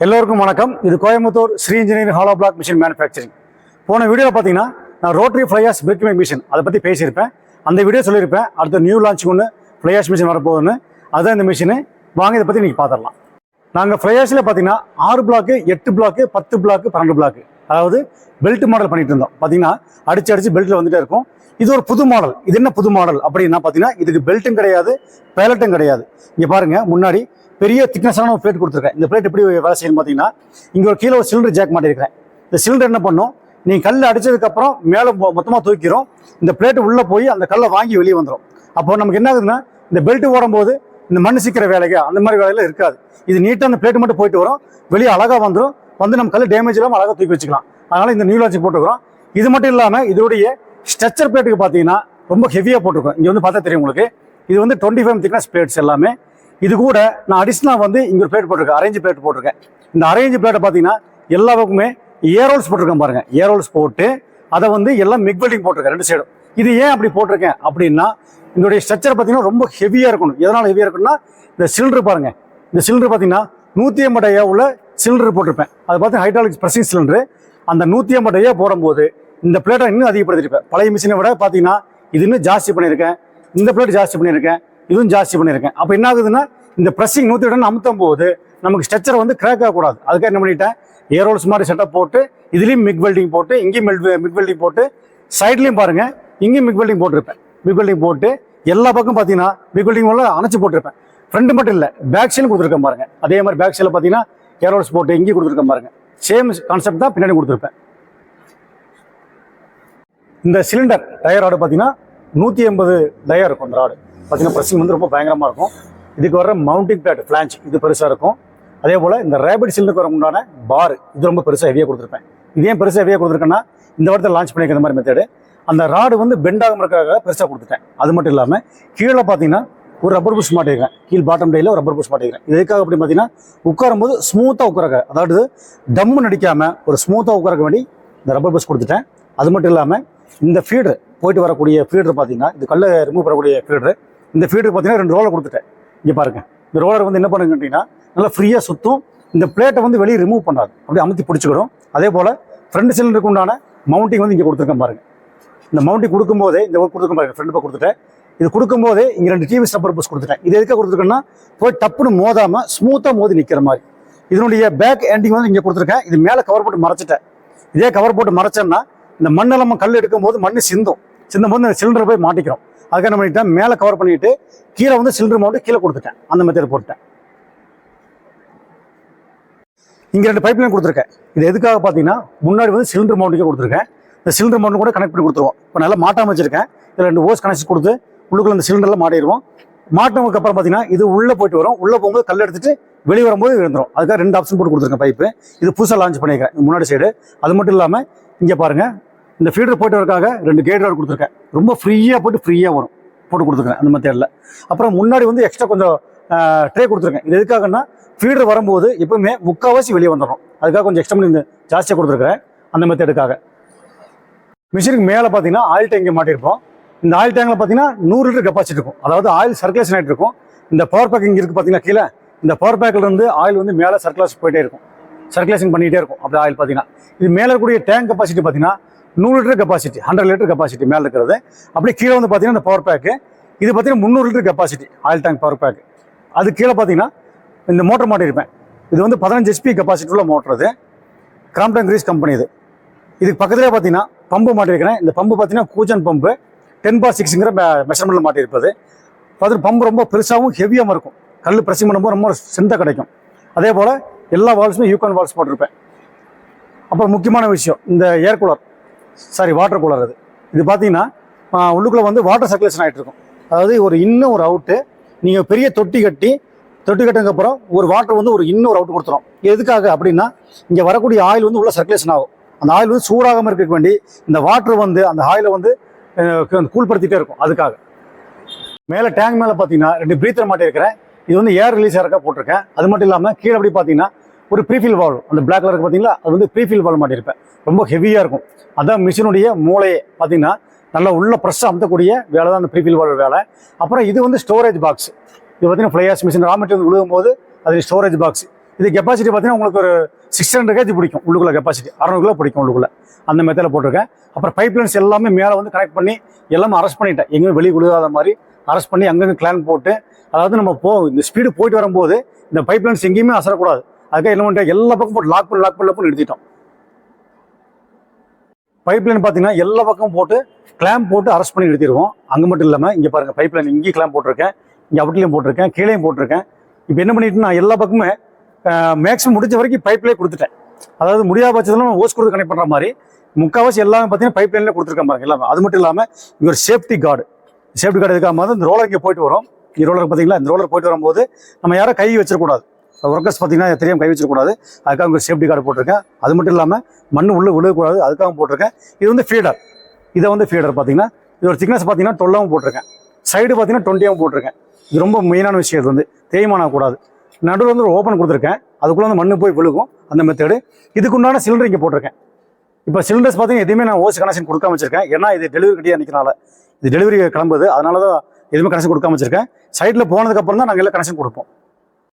எல்லோருக்கும் வணக்கம். இது Coimbatore Sri engineering hollow block machine manufacturing. போன வீடியோவில் பார்த்தீங்கன்னா நான் rotary fly ash brick make machine அதை பற்றி பேசியிருப்பேன். அந்த வீடியோ சொல்லியிருப்பேன். அடுத்த நியூ லான்ச்சிங் ஒன்று ஃப்ளையாஷ் மிஷின் வரப்போகுதுன்னு. அதுதான் இந்த மிஷினு. வாங்க இதை பற்றி நீங்கள் பார்த்துடலாம். நாங்கள் ஃப்ளையாஷில் பார்த்தீங்கன்னா 6 பிளாக்கு, 8 பிளாக்கு, 10 பிளாக்கு, 12 பிளாக்கு, அதாவது பெல்ட் மாடல் பண்ணிட்டு இருந்தோம். பார்த்தீங்கன்னா அடிச்சு பெல்ட்டில் வந்துட்டே இருக்கும். இது ஒரு புது மாடல். இது என்ன புது மாடல் அப்படின்னா பார்த்தீங்கன்னா இதுக்கு பெல்ட்டும் கிடையாது, பேலட்டும் கிடையாது. இங்கே பாருங்கள், முன்னாடி பெரிய திக்னஸான ஒரு பிளேட் கொடுத்துருக்கேன். இந்த பிளேட் எப்படி வேலை செய்யணும் பார்த்தீங்கன்னா, இங்கே ஒரு கீழே ஒரு சிலிண்டர் ஜாக் மாட்டிருக்கிறேன். இந்த சிலிண்டர் என்ன பண்ணும், நீங்கள் கல் அடிச்சதுக்கப்புறம் மேலே மொத்தமாக தூக்கிறோம். இந்த பிளேட்டு உள்ளே போய் அந்த கல்லை வாங்கி வெளியே வந்துடும். அப்போ நமக்கு என்ன ஆகுதுன்னா, இந்த பெல்ட் ஓடும்போது இந்த மண் சிக்கிற வேலைக்கு அந்த மாதிரி வேலையெல்லாம் இருக்காது. இது நீட்டாக அந்த பிளேட் மட்டும் போயிட்டு வரும், வெளியே அழகாக வந்துடும். நம்ம கல் டேமேஜ் இல்லாமல் அழகாக தூக்கி வச்சுக்கலாம். அதனால் இந்த நியூ லான்ச்சிங் போட்டுக்கிறோம். இது மட்டும் இல்லாமல் இதோடைய ஸ்ட்ரக்சர் பிளேட்டுக்கு பார்த்தீங்கன்னா ரொம்ப ஹெவியாக போட்டிருக்கோம். இங்கே வந்து பார்த்தா தெரியும் உங்களுக்கு. இது வந்து 25 திக்னஸ் பிளேட்ஸ் எல்லாமே. இது கூட நான் அடிஷனலாக வந்து இங்கே ஒரு பிளேட் போட்டிருக்கேன், அரேஞ்ச் பிளேட் போட்டிருக்கேன். இந்த அரேஞ்ச் பிளேட்டை பார்த்தீங்கன்னா எல்லா பக்கமே ஏரோல்ஸ் போட்டிருக்கேன் பாருங்கள். ஏரோல்ஸ் போட்டு அதை வந்து எல்லாம் மிக் வெல்டிங் போட்டிருக்கேன் 2 சைடும். இது ஏன் அப்படி போட்டிருக்கேன் அப்படின்னா, இதோடைய ஸ்ட்ரக்சர் பார்த்தீங்கன்னா ரொம்ப ஹெவியாக இருக்கணும். எதனால் ஹெவியாக இருக்கணும்னா, இந்த சிலிண்டர் பாருங்கள். இந்த சிலிண்டர் பார்த்தீங்கன்னா 150 ஐயா உள்ள சிலிண்டர் போட்டிருப்பேன். அது பார்த்து ஹைட்ராலிக் ப்ரெஸ்ஸிங் சிலிண்டரு. அந்த 150 ஐயா போடும்போது இந்த பிளேட்டை இன்னும் அதிகப்படுத்திருப்பேன். பழைய மிஷினை விட பார்த்தீங்கன்னா இது இன்னும் ஜாஸ்தி பண்ணியிருக்கேன். இந்த பிளேட் ஜாஸ்தி பண்ணியிருக்கேன், இதுவும் ஜாஸ்தி பண்ணியிருக்கேன். அப்போ என்ன ஆகுதுன்னா, இந்த ப்ரெஸ்ஸிங் 150 அமுத்தும் போது நமக்கு ஸ்ட்ரக்சர் வந்து கிராக் ஆகக்கூடாது. அதுக்காக என்ன பண்ணிட்டேன், ஏரோல்ஸ் மாதிரி செட்டப் போட்டு இதுலேயும் மிக் வெல்டிங் போட்டு இங்கேயும் மிக் வெல்டிங் போட்டு சைட்லேயும் பாருங்கள் இங்கேயும் மிக் வெல்டிங் போட்டிருப்பேன். மிக் வெல்டிங் போட்டு எல்லா பக்கம் பார்த்தீங்கன்னா மிக் வெல்டிங் உள்ள அணைச்சி போட்டிருப்பேன். ஃப்ரண்ட் மட்டும் இல்லை, பேக் சைடும் கொடுத்துருக்கேன் பாருங்கள். அதே மாதிரி பேக் சைடில் பார்த்தீங்கன்னா ஏரோல்ஸ் போட்டு இங்கேயும் கொடுத்துருக்கேன் பாருங்கள். சேம் கான்செப்ட் தான் பின்னாடி கொடுத்துருப்பேன். இந்த சிலிண்டர் டயர் ராடு பார்த்தீங்கன்னா 180 டயர் இருக்கும். இந்த ராடு பார்த்தீங்கன்னா ப்ரெஸ்ஸிங் வந்து ரொம்ப பயங்கரமாக இருக்கும். இதுக்கு வர மவுண்டிங் பிளேட் ஃபிளான்ச் இது பெருசாக இருக்கும். அதே போல் இந்த ரேபிட் சிலிண்டருக்கு வர உண்டான பார் இது ரொம்ப பெருசாக ஹெவியாக கொடுத்துருப்பேன். இதே பெருசாக ஹெவியாக கொடுத்துருக்கேன்னா இந்த வாரத்தில் லான்ச் பண்ணிக்கிற மாதிரி மெத்தடு. அந்த ராடு வந்து பெண்டாகும் இருக்கிறதுக்காக பெருசாக கொடுத்துட்டேன். அது மட்டும் இல்லாமல் கீழே பார்த்தீங்கன்னா ஒரு ரப்பர் புஷ் மாட்டிருக்கேன். கீழ் பாட்டம் டேயில் ஒரு ரப்பர் புஷ் மாட்டிருக்கேன். இதுக்காக அப்படி பார்த்தீங்கன்னா உட்காரும்போது ஸ்மூத்தாக உட்காரக்க, அதாவது டம்மு நடிக்காமல் ஒரு ஸ்மூத்தாக உட்காரக்க வேண்டி இந்த ரப்பர் புஷ் கொடுத்துட்டேன். அது மட்டும் இல்லாமல் இந்த ஃபீடர் போயிட்டு வரக்கூடிய ஃபீடர் பார்த்தீங்கன்னா இது கல்லை ரிமூவ் பண்ணக்கூடிய ஃபீடர். இந்த ஃபீடர் பார்த்தீங்கன்னா 2 ரோலர் கொடுத்துட்டேன். இங்கே பாருங்கள், இந்த ரோலர் வந்து என்ன பண்ணுங்க கேட்டிங்கன்னா நல்லா ஃப்ரீயாக சுற்றும். இந்த பிளேட்டை வந்து வெளியே ரிமூவ் பண்ணாது, அப்படியே அமுத்தி பிடிச்சிக்கிடும். அதே போல் ஃப்ரண்ட் சிலிண்டருக்கு உண்டான மவுண்டிங் வந்து இங்கே கொடுத்துருக்கேன் பாருங்கள். இந்த மவுண்டிங் கொடுக்கும்போதே இந்த கொடுத்துருக்கேன் பாருங்கள். ஃப்ரெண்ட் பக்கம் கொடுத்துட்டேன். இது கொடுக்கும்போதே இங்கே 2 டிவி ரப்பர் புஷ் கொடுத்துட்டேன். இது எதுக்காக கொடுத்துருக்கேன்னா போய் டப்புன்னு மோதாமல் ஸ்மூத்தாக மோதி நிற்கிற மாதிரி. இதனுடைய பேக் எண்டிங் வந்து இங்கே கொடுத்துருக்கேன். இது மேலே கவர் போட்டு மறைச்சிட்டேன். இதே கவர் போட்டு மறைச்சேன்னா இந்த மண்ணெல்லாம் கல் எடுக்கும் போது மண் சிந்தும் போது இந்த சிலிண்டர் போய் மாட்டிக்கிறோம். அதுக்காக என்ன பண்ணிட்டேன், மேலே கவர் பண்ணிட்டு கீழே வந்து சிலிண்டர் மவுண்ட் கீழே கொடுத்துட்டேன். அந்த மெத்தட் போட்டுட்டேன். இங்கே 2 பைப் லைன் கொடுத்துருக்கேன். இது எதுக்காக பார்த்தீங்கன்னா முன்னாடி வந்து சிலிண்டர் மவுண்ட்டுக்கே கொடுத்துருக்கேன். இந்த சிலிண்டர் மவுண்ட் கூட கனெக்ட் பண்ணி கொடுத்துருவோம். இப்போ நல்லா மாட்டாமல் வச்சிருக்கேன். இதில் 2 ஓஸ் கனெக்ஷன் கொடுத்து உள்ளுக்குள்ள இந்த சிலிண்டரில் மாட்டிடுவோம். மாட்டினதுக்கு அப்புறம் பார்த்தீங்கன்னா இது உள்ளே போயிட்டு வரும். உள்ளே போகும்போது கல் எடுத்துட்டு வெளியே வரும்போது விழுந்துடும். அதுக்காக 2 ஆப்ஷன் போட்டு கொடுத்துருக்கேன். பைப்பு இது புதுசாக லான்ச் பண்ணியிருக்கேன் முன்னாடி சைடு. அது மட்டும் இல்லாமல் இங்கே பாருங்கள், இந்த ஃபீடர் போயிட்டு வரக்காக 2 கேட் ராட் கொடுத்துருக்கேன். ரொம்ப ஃப்ரீயாக போட்டு ஃப்ரீயாக வரும் போட்டு கொடுத்துருக்கேன் அந்த மெத்தடில். அப்புறம் முன்னாடி வந்து எக்ஸ்ட்ரா கொஞ்சம் ட்ரே கொடுத்துருக்கேன். இது எதுக்காகன்னா ஃபீடர் வரும்போது எப்பவுமே முக்கால்வாசி வெளியே வந்துடும். அதுக்காக கொஞ்சம் எக்ஸ்ட்ரா பண்ணி ஜாஸ்தியாக கொடுத்துருக்குறேன் அந்த மெத்தடுக்காக. மிஷினுக்கு மேலே பார்த்தீங்கன்னா ஆயில் டேங்கை மாட்டியிருப்போம். இந்த ஆயில் டேங்கில் பார்த்தீங்கன்னா 100 லிட்டர் கெப்பாசிட்டி இருக்கும். அதாவது ஆயில் சர்க்குலேஷன் ஆகிட்டு இருக்கும். இந்த பவர் பேக்கிங் இருக்குது பார்த்தீங்கன்னா கீழே, இந்த பவர் பேக்கில் இருந்து ஆயில் வந்து மேலே சர்க்குலேஷன் போயிட்டே இருக்கும், சர்க்குலேஷன் பண்ணிகிட்டே இருக்கும். அப்படி ஆயில் பார்த்தீங்கன்னா இது மேலே இருக்கக்கூடிய டேங்க் கெப்பாசிட்டி பார்த்தீங்கன்னா 100 லிட்டர் கெப்பாசிட்டி, 100 லிட்டர் கெப்பாசிட்டி மேலே இருக்கிறது. அப்படியே கீழே வந்து பார்த்தீங்கன்னா இந்த பவர் பேக்கு இது பார்த்தீங்கன்னா 300 litre capacity oil tank power pack. அது கீழே பார்த்தீங்கன்னா இந்த மோட்டர் மாட்டியிருப்பேன். இது வந்து 15 HP கெப்பாசிட்டி உள்ள மோட்டர். இது கிராம்ப்டன் கிரீஸ் கம்பெனி. இதுக்கு பக்கத்துலேயே பார்த்தீங்கன்னா பம்பு மாட்டியிருக்கிறேன். இந்த பம்பு பார்த்தீங்கன்னா கூஜன் பம்பு 10/6ங்கிற மெஷர்மெண்ட்டில் மாட்டியிருப்பது. பார்த்துட்டு பம்பு ரொம்ப பெருசாகவும் ஹெவியாகவும் இருக்கும். கல் ப்ரெஸ்ஸிங் பண்ணும்போது ரொம்ப ஸ்ட்ரென்த்தாக கிடைக்கும். அதே போல் எல்லா வால்ஸுமே யூகான் வால்ஸ் போட்டிருப்பேன். அப்புறம் முக்கியமான விஷயம், இந்த ஏர் கூலர் வாட்டர் கூலர். இது பார்த்தீங்கன்னா உள்ளுக்குள்ளே வந்து வாட்டர் சர்க்குலேஷன் ஆகிட்டு இருக்கும். அதாவது ஒரு இன்னும் ஒரு அவுட்டு நீங்கள் பெரிய தொட்டி கட்டினதுக்கப்புறம் ஒரு வாட்டர் வந்து ஒரு இன்னொரு அவுட் கொடுத்துரும். எதுக்காக அப்படின்னா இங்கே வரக்கூடிய ஆயில் வந்து உள்ள சர்க்குலேஷன் ஆகும். அந்த ஆயில் வந்து சூடாகாமல் இருக்க வேண்டி இந்த வாட்டர் வந்து அந்த ஆயிலை வந்து கூல்படுத்திகிட்டே இருக்கும். அதுக்காக மேலே டேங்க் மேலே பார்த்தீங்கன்னா 2 பிரீத்தர் மாட்டியிருக்கிறேன். இது வந்து ஏர் ரிலீஸ் ஆகிறக்கா போட்டிருக்கேன். அது மட்டும் இல்லாமல் கீழே அப்படி பார்த்தீங்கன்னா ஒரு ப்ரீஃபில் வால்வ், அந்த பிளாக் கலருக்கு பார்த்தீங்களா, அது வந்து ப்ரீஃபில் வால்வ் மாட்டியிருப்பேன். ரொம்ப ஹெவியாக இருக்கும். அதான் மிஷினுடைய மூளையே பார்த்தீங்கன்னா நல்லா உள்ள ப்ரெஷ்ஷாக அமுத்தக்கூடிய வேலை தான் அந்த ப்ரீஃபில் வால்வ் வேலை. அப்புறம் இது வந்து ஸ்டோரேஜ் பாக்ஸ். இது பார்த்தீங்கன்னா ஃப்ளையாஷ் மிஷின் ரா மெட்டீரியல் விழுகும் போது அது ஸ்டோரேஜ் பாக்ஸ். இது கெப்பாசிட்டி பார்த்தீங்கன்னா உங்களுக்கு ஒரு 600 கேஜி பிடிக்கும் உள்ளுக்குள்ள, கெப்பாசிட்டி 600 கிலோ பிடிக்கும் உள்ளுக்குள்ள. அந்த மெத்தடில் போட்டிருக்கேன். அப்புறம் பைப் லைன்ஸ் எல்லாமே மேலே வந்து கனெக்ட் பண்ணி எல்லாமே அரெஸ்ட் பண்ணிட்டேன். எங்கேயும் வெளியே விழுகாத மாதிரி அரெஸ்ட் பண்ணி அங்கங்கே கிளான் போட்டு, அதாவது நம்ம இந்த ஸ்பீடு போயிட்டு வரும்போது இந்த பைப் லைன்ஸ் எங்கேயுமே அசரக்கூடாது. அதுக்காக என்ன பண்ணிட்டேன், எல்லா பக்கம் போட்டு லாக் பண்ணி நிறுத்திட்டோம். பைப் லைன் பார்த்தீங்கன்னா எல்லா பக்கம் போட்டு கிளாம்ப் போட்டு அரெஸ்ட் பண்ணி நிறுத்திடுவோம். அங்கே மட்டும் இல்லாமல் இங்கே பாருங்கள், பைப் லைன் இங்கேயும் கிளாம்ப் போட்டிருக்கேன், இங்கே அவுட்லையும் போட்டிருக்கேன், கீழேயும் போட்டிருக்கேன். இப்போ என்ன பண்ணிட்டு நான் எல்லா பக்கமே மேக்ஸிமம் முடிஞ்ச வரைக்கும் பைப்லேயே கொடுத்துட்டேன். அதாவது முடியாத பட்சத்தில் நம்ம ஓஸ் கொடுத்து கனெக்ட் பண்ணுற மாதிரி முக்கால்வாசி எல்லாமே பார்த்தீங்கன்னா பைப் லைனில் கொடுத்துருக்கேன் பாருங்க எல்லாமே. அது மட்டும் இல்லாமல் இங்கே ஒரு சேஃப்டி கார்டு எதுக்காக போது இந்த ரோலர் இங்கே போயிட்டு வரும். இந்த ரோலர் பார்த்தீங்களா, இந்த ரோலர் போயிட்டு வரும்போது நம்ம யாரும் கை வச்சிடக்கூடாது. ஒர்க்கர்ஸ் பார்த்தீங்கன்னா தெரியாமல் கை வச்சிடக்கூடாது. அதுக்காக ஒரு சேஃப்டி கார்டு போட்டிருக்கேன். அது மட்டும் இல்லாமல் மண் உள்ளே விழுகக்கூடாது, அதுக்காக போட்டிருக்கேன். இது வந்து ஃபீடர். இதை வந்து ஃபீடர் பார்த்தீங்கன்னா இதோட திக்னஸ் பார்த்தீங்கன்னா 12 போட்டிருக்கேன். சைடு பார்த்தீங்கன்னா 20 போட்டிருக்கேன். இது ரொம்ப மெயினான விஷயம். இது வந்து தேய்மானம் ஆகக்கூடாது. நடுவில் வந்து ஒரு ஓப்பன் கொடுத்துருக்கேன், அதுக்குள்ளே வந்து மண்ணு போய் விழுகும். அந்த மெத்தடு. இதுக்குண்டான சிலிண்டர் இங்கே போட்டிருக்கேன். இப்போ சிலிண்டர்ஸ் பார்த்தீங்கன்னா எதுவுமே நான் ஓஸ் கனெக்ஷன் கொடுக்காம வச்சிருக்கேன். ஏன்னா இது டெலிவரி கட்டியாக நிற்கிறனால, இது டெலிவரி கிளம்புது, அதனால தான் எதுவுமே கனெக்ஷன் கொடுக்காம வச்சிருக்கேன். சைடில் போனதுக்கப்புறம் தான் நாங்கள் எல்லாம் கனெக்ஷன் கொடுப்போம்.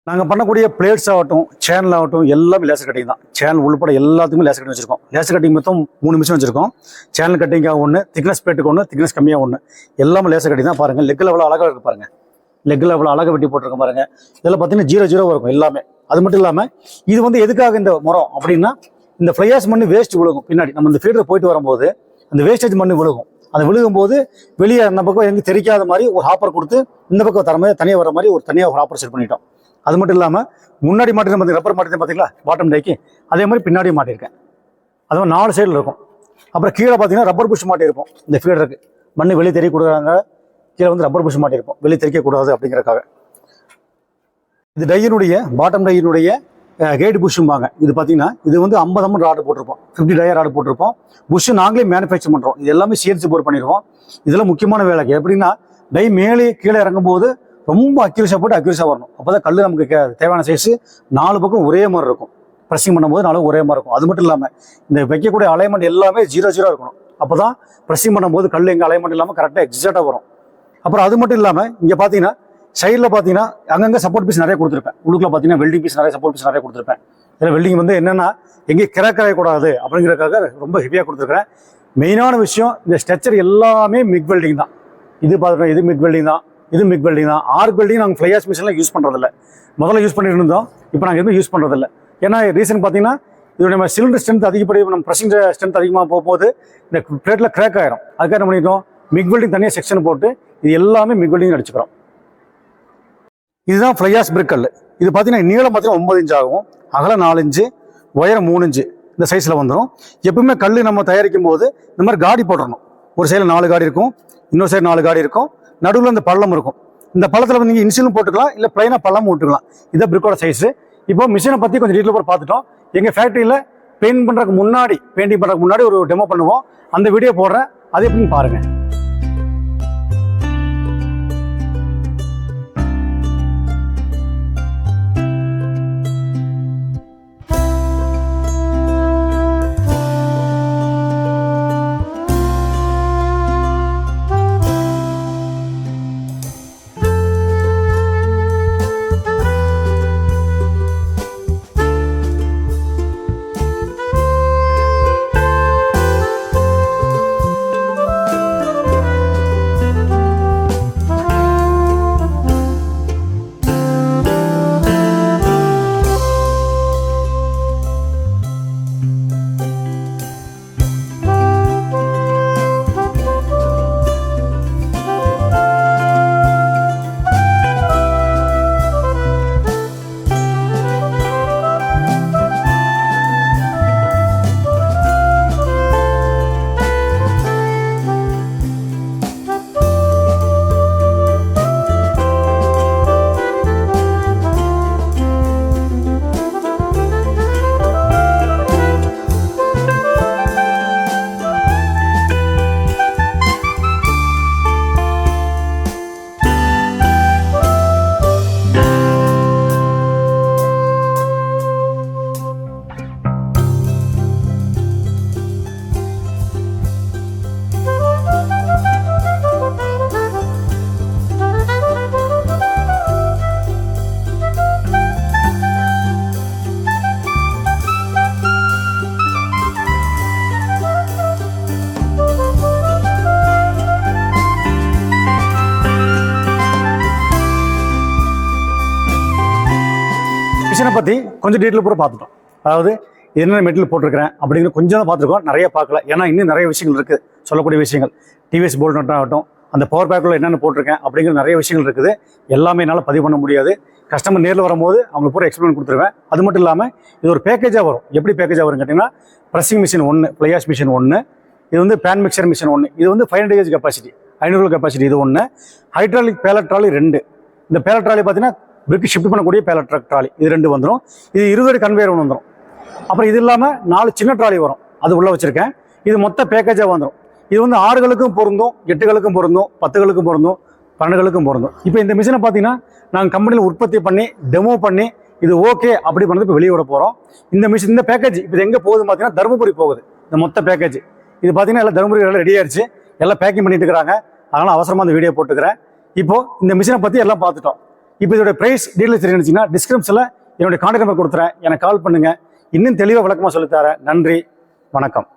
நாங்கள் பண்ணக்கூடிய பிளேட்ஸ் ஆகட்டும், சேனல் ஆகட்டும், எல்லாமே லேசர் கட்டிங் தான். சேனல் உள்பட எல்லாத்துக்குமே லேசர் கட்டிங் வச்சிருக்கோம். லேசர் கட்டிங் மொத்தம் 3 மிஷின் வச்சிருக்கோம். சேனல் கட்டிங்காக ஒன்று, திக்னஸ் பிளேட்டுக்கு ஒன்று, திக்னஸ் கம்மியாக ஒன்று, எல்லாமே லேசர் கட்டிங் தான். பாருங்கள் லெக்கில் எவ்வளோ அழகாக இருக்குது பாருங்கள். லெக்கில் எவ்வளோ அழகாக வெட்டி போட்டிருக்க பாருங்க. இதெல்லாம் பார்த்தீங்கன்னா 0 இருக்கும் எல்லாமே. அது மட்டும் இல்லாமல் இது வந்து எதுக்காக இந்த முறம் அப்படின்னா, இந்த ஃப்ளையாஸ் மண் வேஸ்ட் விழுகும் பின்னாடி. நம்ம இந்த ஃபீல்டில் போயிட்டு வரும்போது அந்த வேஸ்டேஜ் மண் விழுகும். அது விழுகும்போது வெளியே அந்த பக்கம் எங்கே தெரிக்காத மாதிரி ஒரு ஹாப்பர் கொடுத்து இந்த பக்கம் தர மாதிரி தனியாக வர மாதிரி ஒரு தனியாக ஒரு ஹாப்பர் செட் பண்ணிட்டோம். அது மட்டும் இல்லாமல் முன்னாடி மாட்டிருந்தேன் பார்த்தீங்க, ரப்பர் மாட்டிருந்தேன் பார்த்தீங்களா பாட்டம் டேக்கு, அதே மாதிரி பின்னாடியும் மாட்டியிருக்கேன். அது மாதிரி 4 சைடில் இருக்கும். அப்புறம் கீழே பார்த்தீங்கன்னா ரப்பர் புஷ் மாட்டியிருப்போம். இந்த ஃபீடருக்கு மண் வெளியே தெரியக்கூடாங்க, கீழே வந்து ரப்பர் புஷ் மாட்டியிருப்போம், வெளியே தெரியக்கூடாது அப்படிங்கிறக்காக. இது டையினுடைய பாட்டம் டையினுடைய கேட் புஷ்ஷும்பாங்க. இது பார்த்தீங்கன்னா இது வந்து 50 mm ராடு போட்டிருப்போம், 50 டயர் ராடு போட்டிருப்போம். புஷ்ஷு நாங்களே மேனுஃபேக்சர் பண்ணுறோம். இது எல்லாமே சிஎன்சி போர் பண்ணிடுவோம். இதெல்லாம் முக்கியமான வேலைக்கு எப்படின்னா, டை மேலே கீழே இறங்கும் போது ரொம்ப அக்யூரேஷாக போட்டு அக்யூரேஷாக வரணும். அப்போ தான் கல் நமக்கு தேவையான சைஸு 4 பக்கம் ஒரே மாதிரி இருக்கும். ப்ரெஸ்ஸிங் பண்ணும்போது 4 ஒரே மாதிரி இருக்கும். அது மட்டும் இல்லாமல் இந்த வைக்கக்கூடிய அலைன்மெண்ட் எல்லாமே 0 இருக்கணும். அப்போ தான் ப்ரெஸ்ஸிங் பண்ணும்போது கல் எங்கே அலைன்மெண்ட் இல்லாமல் கரெக்டாக எக்ஸாக்டாக வரும். அப்புறம் அது மட்டும் இல்லாமல் இங்கே பார்த்தீங்கன்னா சைடில் பார்த்தீங்கன்னா அங்கங்கே சப்போர்ட் பீஸ் நிறைய கொடுத்துருப்பேன். உள்ளுக்குள்ள பார்த்தீங்கன்னா வெல்டிங் பீஸ் நிறைய, சப்போர்ட் பீஸ் நிறைய கொடுத்துருப்பேன். இதில் வெல்டிங் வந்து என்னென்னா எங்கேயும் கிராக்கக்கூடாது அப்படிங்கிறதுக்காக ரொம்ப ஹெவியாக கொடுத்துருக்குறேன். மெயினான விஷயம் இந்த ஸ்ட்ரக்சர் எல்லாமே மிக் வெல்டிங் தான். இது பார்த்துட்டோம், இது மிக் வெல்டிங் தான், இது மிக் வெல்டிங் தான். ஆர்க் வெல்டிங் நாங்கள் ஃப்ளையாஸ் மிஷினில் யூஸ் பண்ணுறதில்ல. முதல்ல யூஸ் பண்ணிட்டு இருந்தோம், இப்போ நாங்கள் எதுவும் யூஸ் பண்ணுறதில்ல. ஏன்னா ரீசன் பார்த்தீங்கன்னா இதோட நம்ம சிலிண்டர் ஸ்ட்ரென்த் அதிகப்படி, நம்ம ப்ரெஷிங் ஸ்ட்ரென்த் அதிகமாக போகும்போது இந்த பிளேட்டில் கிராக் ஆயிரும். அதுக்காக என்ன பண்ணிட்டோம், மிக் வெல்டிங் தனியாக செக்ஷன் போட்டு இது எல்லாமே மிக் வெல்டிங் அடிச்சுக்கிறோம். இதுதான் ஃப்ளையாஸ் பிரிக் கல். இது பார்த்தீங்கன்னா நீளம் பார்த்தீங்கன்னா 9 இன்ச் ஆகும், அகலம் 4 இன்ச்சு, உயரம் 3 இன்ச்சு இந்த சைஸில் வந்துடும். எப்பவுமே கல் நம்ம தயாரிக்கும் போது இந்த மாதிரி காடி போட்டுடணும். ஒரு சைடில் 4 காடி இருக்கும், இன்னொரு சைடு 4 காடி இருக்கும், நடுவில் இந்த பள்ளம் இருக்கும். இந்த பள்ளத்தில் வந்து நீங்கள் இன்சிலும் போட்டுக்கலாம், இல்லை பிளைனாக பள்ளமும் விட்டுக்கலாம். இதான் பிரிக்கோட சைஸு. இப்போ மிஷினை பற்றி கொஞ்சம் டீட்டெயில் போய் பார்த்துட்டோம். எங்கள் ஃபேக்ட்ரியில் பெயிண்டிங் பண்ணுறதுக்கு முன்னாடி ஒரு டெமோ பண்ணுவோம். அந்த வீடியோ போடுறேன், அதை எப்படின்னு பாருங்கள். மிஷினை பற்றி கொஞ்சம் டீட்டெயில் பூரா பார்த்துட்டோம். அதாவது என்னென்ன மெட்டீரியல் போட்டிருக்கிறேன் அப்படிங்கிற கொஞ்சம் தான் பார்த்துருக்கோம், நிறைய பார்க்கல. ஏன்னா இன்னும் நிறைய விஷயங்கள் இருக்குது சொல்லக்கூடிய விஷயங்கள். டிவிஎஸ் போல்ட் நட் ஆகட்டும், அந்த பவர் பேக்கில் என்னென்ன போட்டிருக்கேன் அப்படிங்கிற நிறைய விஷயங்கள் இருக்குது. எல்லாமே என்னால் பதிவு பண்ண முடியாது. கஸ்டமர் நேரில் வரும்போது அவங்க பூரா எக்ஸ்பிளைன் கொடுத்துருவேன். அது மட்டும் இல்லாமல் இது ஒரு பேக்கேஜாக வரும். எப்படி பேக்கேஜாக வரும் கேட்டிங்கன்னா, ப்ரெஸ்ஸிங் மிஷின் 1, ஃப்ளையாஷ் மிஷின் 1, இது வந்து பேன் மிக்சர் மிஷின் 1, இது வந்து 500 kg கெப்பாசிட்டி, 500 கெப்பாசிட்டி இது 1, ஹைட்ராலிக் பேலட் ட்ராலி 2. இந்த பேலட் ட்ராலி பார்த்தீங்கன்னா பிரிக் ஷிஃப்ட் பண்ணக்கூடிய பேலட் ட்ரக் ட்ராலி இது 2 வந்துடும். இது 20 அடி கன்வேயர் ஒன்று வந்துடும். அப்புறம் இது இல்லாமல் 4 சின்ன ட்ராலி வரும், அது உள்ளே வச்சுருக்கேன். இது மொத்த பேக்கேஜாக வந்துடும். இது வந்து 6களுக்கும் பொருந்தும், 8களுக்கும் பொருந்தும், 10களுக்கும் பொருந்தும், 12களுக்கும் பொருந்தும். இப்போ இந்த மிஷினை பார்த்தீங்கன்னா நாங்கள் கம்பெனியில் உற்பத்தி பண்ணி டெமோ பண்ணி இது ஓகே அப்படி பண்ணது இப்போ வெளியே விட போகிறோம். இந்த மிஷின் இந்த பேக்கேஜ் இப்போ எங்கே போகுதுன்னு பார்த்தீங்கன்னா தருமபுரி போகுது. இந்த மொத்த பேக்கேஜ் இது பார்த்தீங்கன்னா எல்லாம் தருமபுரி எல்லாம் ரெடி ஆயிடுச்சு, எல்லாம் பேக்கிங் பண்ணிட்டு இருக்கிறாங்க. அதனால் அவசரமாக அந்த வீடியோ போட்டுக்கிறேன். இப்போ இந்த மிஷினை பற்றி எல்லாம் பார்த்துட்டோம். இப்போ இதோட ப்ரைஸ் டீட்டெயில்ஸ் தெரிஞ்சுன்னா டிஸ்கிரிப்ஷனில் என்னுடைய கான்டாக்ட் நம்பர் கொடுத்துறேன், எனக்கு கால் பண்ணுங்கள். இன்னும் தெளிவாக விளக்கமாக சொல்லித்தரேன். நன்றி, வணக்கம்.